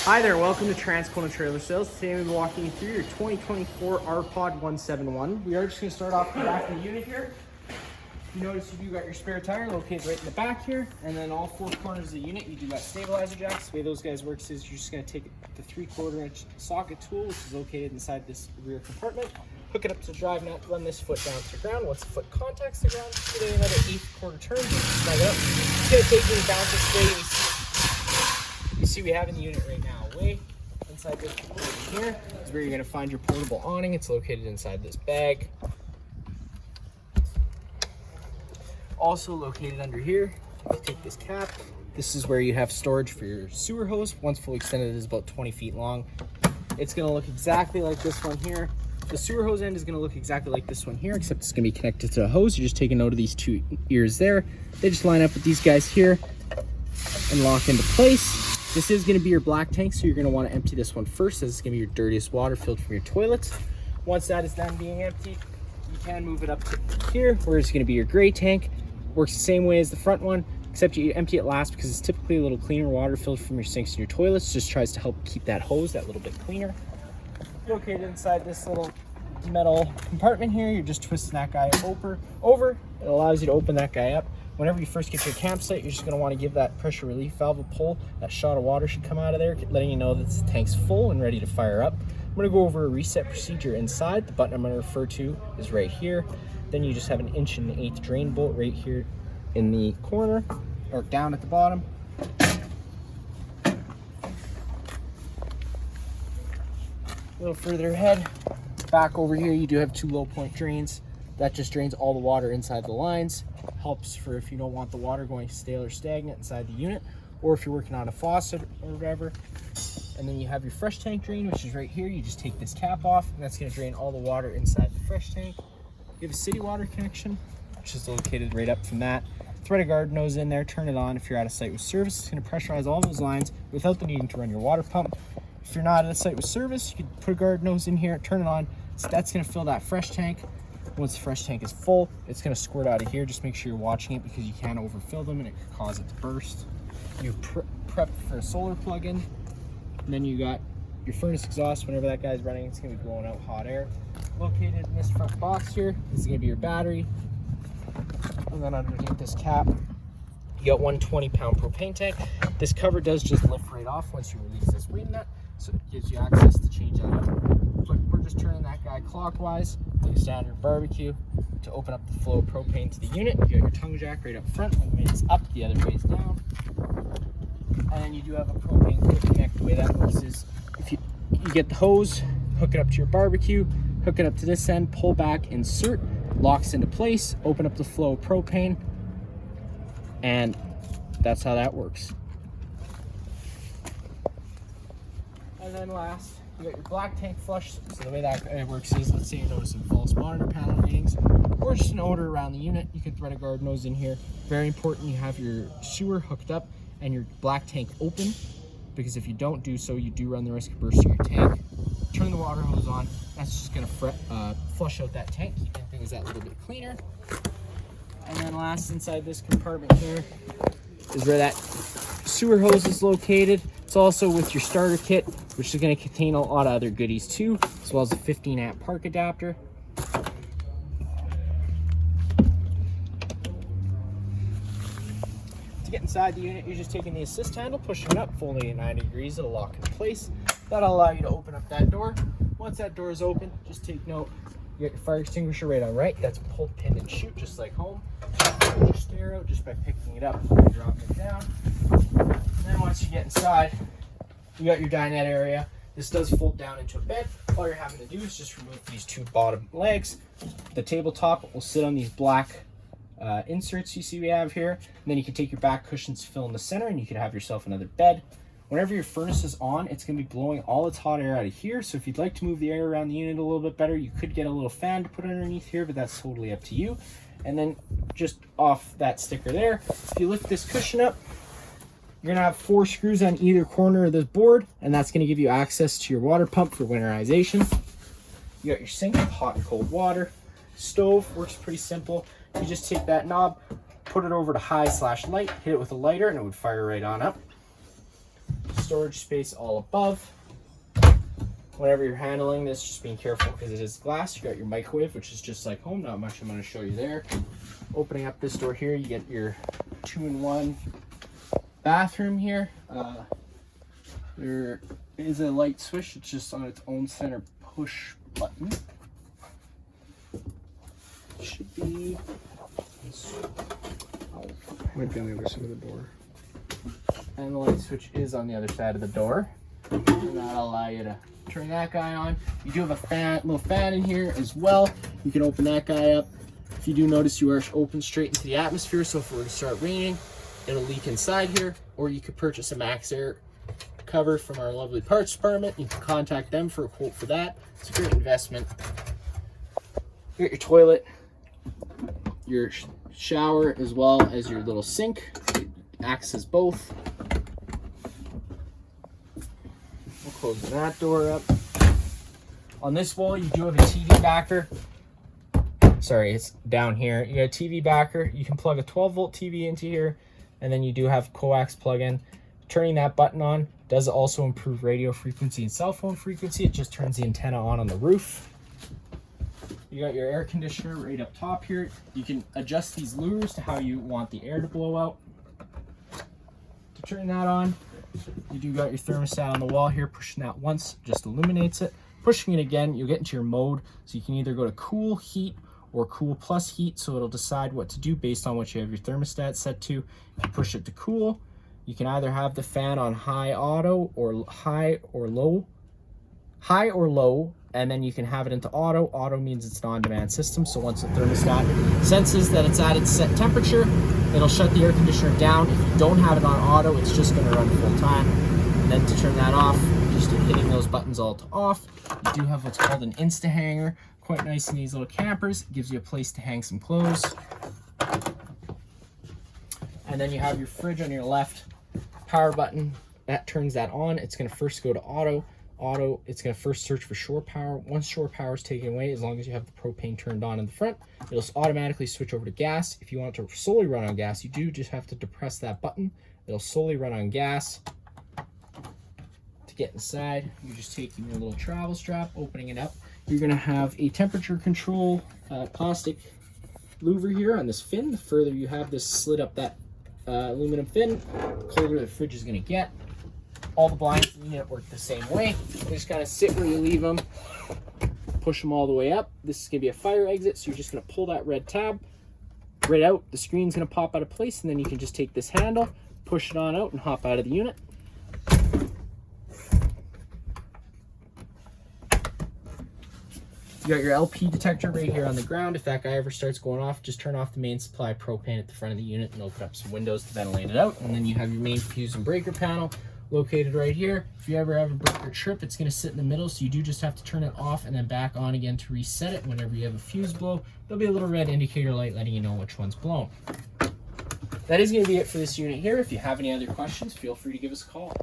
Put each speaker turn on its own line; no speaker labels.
Hi there, welcome to Transcona Trailer Sales. Today we'll be walking you through your 2024 RPod 171. We are just going to start off the back of the unit here. You notice you do got your spare tire located right in the back here, and then all four corners of the unit you do got stabilizer jacks. The way those guys work is you're just going to take the 3/4 inch socket tool, which is located inside this rear compartment, hook it up to the drive nut, run this foot down to the ground. Once the foot contacts the ground, give it another 1/8 turn, snug it up. It's going to take you down this way. You see we have in the unit right now, way inside this here is where you're going to find your portable awning. It's located inside this bag. Also located under here, if you take this cap, this is where you have storage for your sewer hose. Once fully extended, it is about 20 feet long. It's going to look exactly like this one here. The sewer hose end is going to look exactly like this one here, except it's going to be connected to a hose. You just take a note of these two ears there. They just line up with these guys here and lock into place. This is going to be your black tank, so you're going to want to empty this one first. This is going to be your dirtiest water filled from your toilets. Once that is done being emptied, you can move it up to here, where it's going to be your gray tank. Works the same way as the front one, except you empty it last because it's typically a little cleaner water filled from your sinks and your toilets. Just tries to help keep that hose that little bit cleaner. Located inside this little metal compartment here, you're just twisting that guy over. It allows you to open that guy up. Whenever you first get to your campsite, you're just going to want to give that pressure relief valve a pull. That shot of water should come out of there, letting you know that the tank's full and ready to fire up. I'm going to go over a reset procedure inside. The button I'm going to refer to is right here. Then you just have an 1 1/8 drain bolt right here in the corner, or down at the bottom. A little further ahead, back over here, you do have 2 low point drains. That just drains all the water inside the lines. Helps for if you don't want the water going stale or stagnant inside the unit, or if you're working on a faucet or whatever. And then you have your fresh tank drain, which is right here. You just take this cap off, and that's going to drain all the water inside the fresh tank. You have a city water connection, which is located right up from that. Thread a garden hose in there, turn it on if you're at a site with service. It's going to pressurize all those lines without the needing to run your water pump. If you're not at a site with service, you can put a garden hose in here, turn it on. So that's going to fill that fresh tank. Once the fresh tank is full, it's going to squirt out of here. Just make sure you're watching it because you can overfill them and it could cause it to burst. You prep for a solar plug-in, and then you got your furnace exhaust. Whenever that guy's running, it's going to be blowing out hot air. Located in this front box here is going to be your battery, and then underneath this cap you got 1 20-pound propane tank. This cover does just lift right off once you release this weight nut, so it gives you access to change that up. But we're just turning that guy clockwise, like a standard barbecue, to open up the flow of propane to the unit. You got your tongue jack right up front. One way is up, the other way is down. And then you do have a propane quick connect. The way that works is if you get the hose, hook it up to your barbecue, hook it up to this end, pull back, insert, locks into place, open up the flow of propane, and that's how that works. And then last, you got your black tank flush. So the way that works is, let's say you're noticing false monitor panel readings or just an odor around the unit, you could thread a garden hose in here. Very important you have your sewer hooked up and your black tank open, because if you don't do so, you do run the risk of bursting your tank. Turn the water hose on. That's just going to flush out that tank, keeping things that little bit cleaner. And then last, inside this compartment here is where that sewer hose is located. It's also with your starter kit, which is going to contain a lot of other goodies too, as well as a 15-amp park adapter. To get inside the unit, you're just taking the assist handle, pushing it up, folding it 90 degrees, it'll lock into place. That'll allow you to open up that door. Once that door is open, just take note, you got your fire extinguisher right on right. That's pull, pin, and shoot, just like home. Pull your stair out just by picking it up and dropping it down. And then once you get inside, you got your dinette area. This does fold down into a bed. All you're having to do is just remove these 2 bottom legs. The tabletop will sit on these black inserts you see we have here. And then you can take your back cushions, fill in the center, and you can have yourself another bed. Whenever your furnace is on, it's going to be blowing all its hot air out of here. So if you'd like to move the air around the unit a little bit better, you could get a little fan to put underneath here, but that's totally up to you. And then just off that sticker there, if you lift this cushion up, you're going to have 4 screws on either corner of this board, and that's going to give you access to your water pump for winterization. You got your sink with hot and cold water. Stove works pretty simple. You just take that knob, put it over to high/light, hit it with a lighter, and it would fire right on up. storage space all above. Whenever you're handling this, just being careful because it is glass. You got your microwave, which is just like home. Not much I'm going to show you there. Opening up this door here, you get your 2-in-1 bathroom here. There is a light switch. It's just on its own center push button. Should be.
Might be on the other side of the door.
And the light switch is on the other side of the door. And that'll allow you to turn that guy on. You do have a little fan in here as well. You can open that guy up. If you do notice, you are open straight into the atmosphere, so if it were to start raining, it'll leak inside here. Or you could purchase a Max Air cover from our lovely parts department. You can contact them for a quote for that. It's a great investment. You got your toilet, your shower, as well as your little sink. It acts as both. We'll close that door up. On this wall, you do have a TV backer. Sorry, it's down here. You got a TV backer. You can plug a 12-volt TV into here, and then you do have coax plug-in. Turning that button on does also improve radio frequency and cell phone frequency. It just turns the antenna on the roof. You got your air conditioner right up top here. You can adjust these louvers to how you want the air to blow out. To turn that on, you do got your thermostat on the wall here. Pushing that once just illuminates it. Pushing it again, you'll get into your mode. So you can either go to cool, heat, or cool plus heat. So it'll decide what to do based on what you have your thermostat set to. If you push it to cool, you can either have the fan on high auto or high or low, and then you can have it into auto. Auto means it's an on-demand system. So once the thermostat senses that it's at its set temperature, it'll shut the air conditioner down. If you don't have it on auto, it's just going to run full time. And then to turn that off, just hitting those buttons all to off. You do have what's called an Insta hanger. Quite nice in these little campers. It gives you a place to hang some clothes. And then you have your fridge on your left. Power button, that turns that on. It's going to first go to auto. It's going to first search for shore power. Once shore power is taken away, as long as you have the propane turned on in the front, it'll automatically switch over to gas. If you want it to solely run on gas, you do just have to depress that button. It'll solely run on gas. To get inside, you're just taking your little travel strap, opening it up. You're going to have a temperature control plastic louver here on this fin. The further you have this slid up that aluminum fin, the colder the fridge is going to get. All the blinds in the unit work the same way. You just kind of sit where you leave them, push them all the way up. This is going to be a fire exit, so you're just going to pull that red tab right out. The screen's going to pop out of place, and then you can just take this handle, push it on out, and hop out of the unit. You got your LP detector right here on the ground. If that guy ever starts going off, just turn off the main supply propane at the front of the unit and open up some windows to ventilate it out. And then you have your main fuse and breaker panel located right here. If you ever have a breaker trip, it's going to sit in the middle, so you do just have to turn it off and then back on again to reset it. Whenever you have a fuse blow, there'll be a little red indicator light letting you know which one's blown. That is going to be it for this unit here. If you have any other questions, feel free to give us a call.